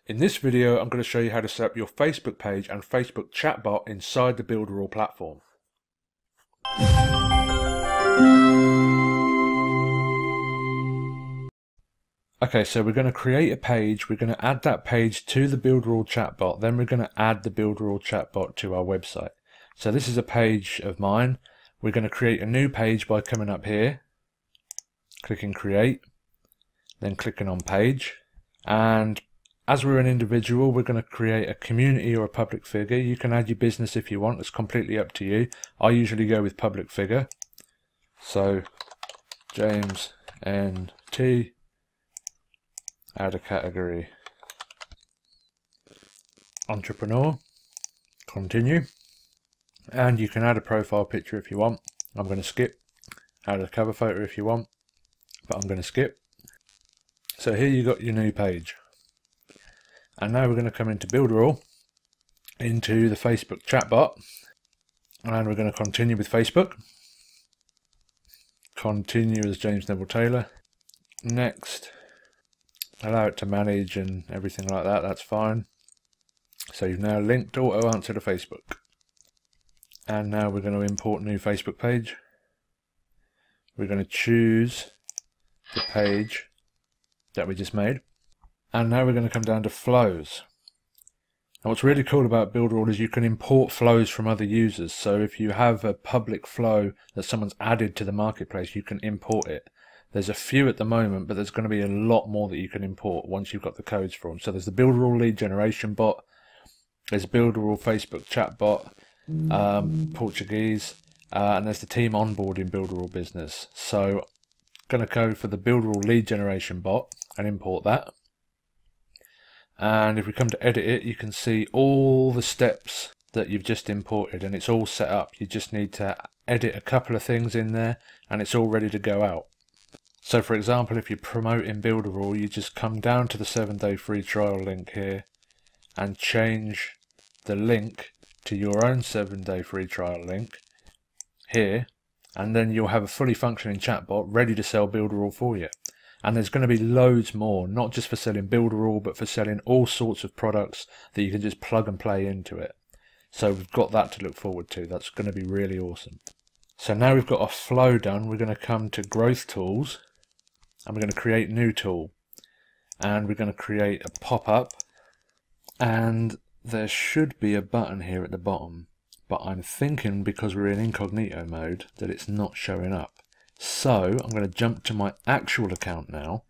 In this video, I'm going to show you how to set up your Facebook page and Facebook chatbot inside the Builderall platform. Okay, so we're going to create a page, we're going to add that page to the Builderall chatbot, then we're going to add the Builderall chatbot to our website. So this is a page of mine. We're going to create a new page by coming up here, clicking create, then clicking on page, and as we're an individual, we're going to create a community or a public figure. You can add your business if you want, it's completely up to you. I usually go with public figure. So, James NT, add a category, entrepreneur, continue. And you can add a profile picture if you want. I'm going to skip. Add a cover photo if you want, but I'm going to skip. So here you got your new page. And now we're going to come into Builderall, into the Facebook chatbot, and we're going to continue with Facebook. Continue as James Neville-Taylor. Next. Allow it to manage and everything like that, that's fine. So you've now linked auto answer to Facebook. And now we're going to import new Facebook page. We're going to choose the page that we just made. And now we're going to come down to flows. And what's really cool about Builderall is you can import flows from other users. So if you have a public flow that someone's added to the marketplace, you can import it. There's a few at the moment, but there's going to be a lot more that you can import once you've got the codes for them. So there's the Builderall lead generation bot, there's Builderall Facebook chatbot, Portuguese, and there's the team onboarding Builderall business. So I'm going to go for the Builderall lead generation bot and import that. And if we come to edit it, you can see all the steps that you've just imported, and it's all set up. You just need to edit a couple of things in there and it's all ready to go out. So for example, if you're promoting Builderall, you just come down to the 7-day free trial link here and change the link to your own 7-day free trial link here, and then you'll have a fully functioning chatbot ready to sell Builderall for you. And there's going to be loads more, not just for selling Builderall, but for selling all sorts of products that you can just plug and play into it. So we've got that to look forward to. That's going to be really awesome. So now we've got our flow done, we're going to come to growth tools and we're going to create new tool. And we're going to create a pop-up, and there should be a button here at the bottom, but I'm thinking because we're in incognito mode that it's not showing up. So I'm going to jump to my actual account now,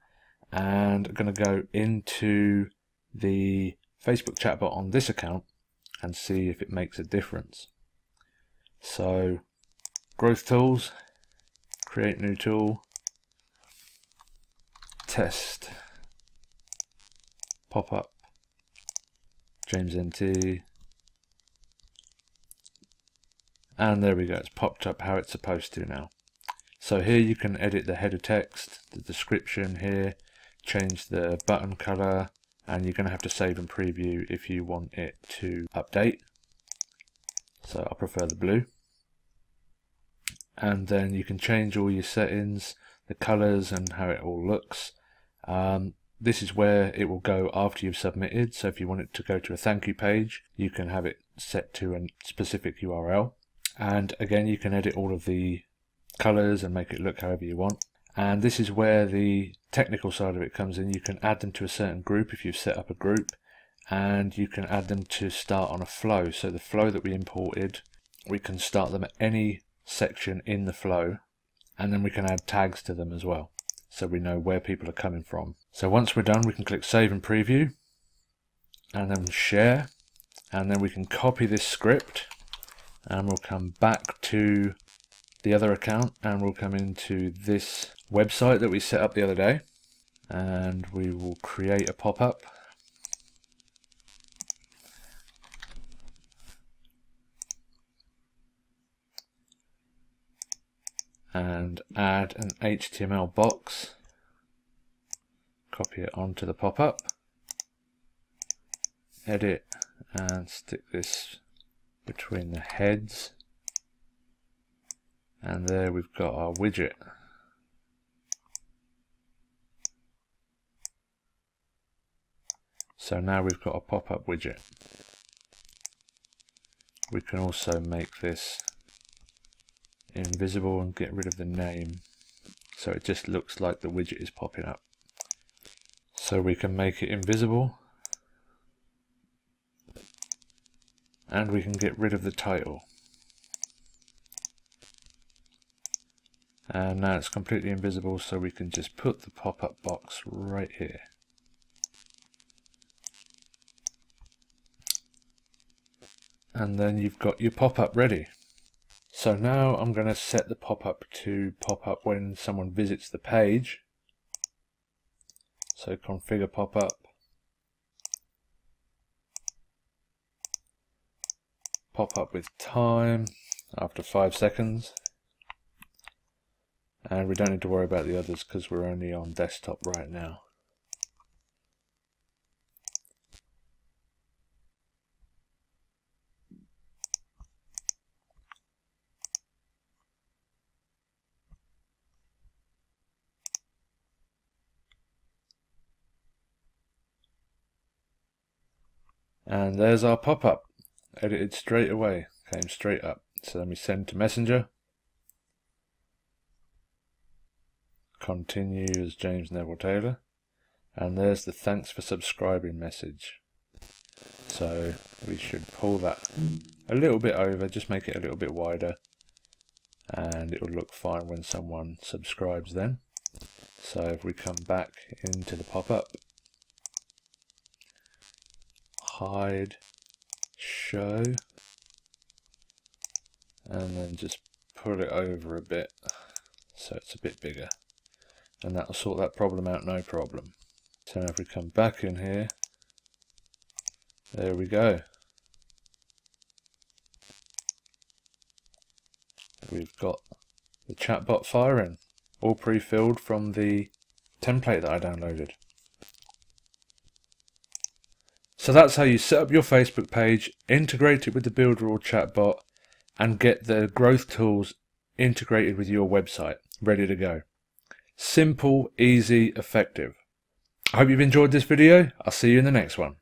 and I'm going to go into the Facebook chatbot on this account and see if it makes a difference. So growth tools, create new tool, test, pop up, James NT, and there we go, it's popped up how it's supposed to now. So here you can edit the header text, the description here, change the button color, and you're going to have to save and preview if you want it to update. So I prefer the blue. And then you can change all your settings, the colors and how it all looks. This is where it will go after you've submitted. So if you want it to go to a thank you page, you can have it set to a specific URL. And again, you can edit all of the colors and make it look however you want. And this is where the technical side of it comes in. You can add them to a certain group if you've set up a group, and you can add them to start on a flow. So the flow that we imported, we can start them at any section in the flow, and then we can add tags to them as well, so we know where people are coming from. So once we're done, we can click save and preview, and then share, and then we can copy this script, and we'll come back to the other account, and we'll come into this website that we set up the other day, and we will create a pop-up. And add an HTML box, copy it onto the pop-up, edit and stick this between the heads, and there we've got our widget. So now we've got a pop-up widget. We can also make this invisible and get rid of the name, so it just looks like the widget is popping up. So we can make it invisible, and we can get rid of the title. And now it's completely invisible, so we can just put the pop-up box right here. And then you've got your pop-up ready. So now I'm going to set the pop-up to pop up when someone visits the page. So configure pop-up. Pop-up with time after 5 seconds. And we don't need to worry about the others because we're only on desktop right now. And there's our pop-up, edited straight away, came straight up. So then we send to Messenger. Continue as James Neville-Taylor. And there's the thanks for subscribing message. So we should pull that a little bit over, just make it a little bit wider. And it will look fine when someone subscribes then. So if we come back into the pop-up, hide, show, and then just pull it over a bit so it's a bit bigger, and that'll sort that problem out, no problem. So now if we come back in here, there we go. We've got the chatbot firing, all pre-filled from the template that I downloaded. So that's how you set up your Facebook page, integrate it with the Builderall chatbot, and get the growth tools integrated with your website, ready to go. Simple, easy, effective. I hope you've enjoyed this video. I'll see you in the next one.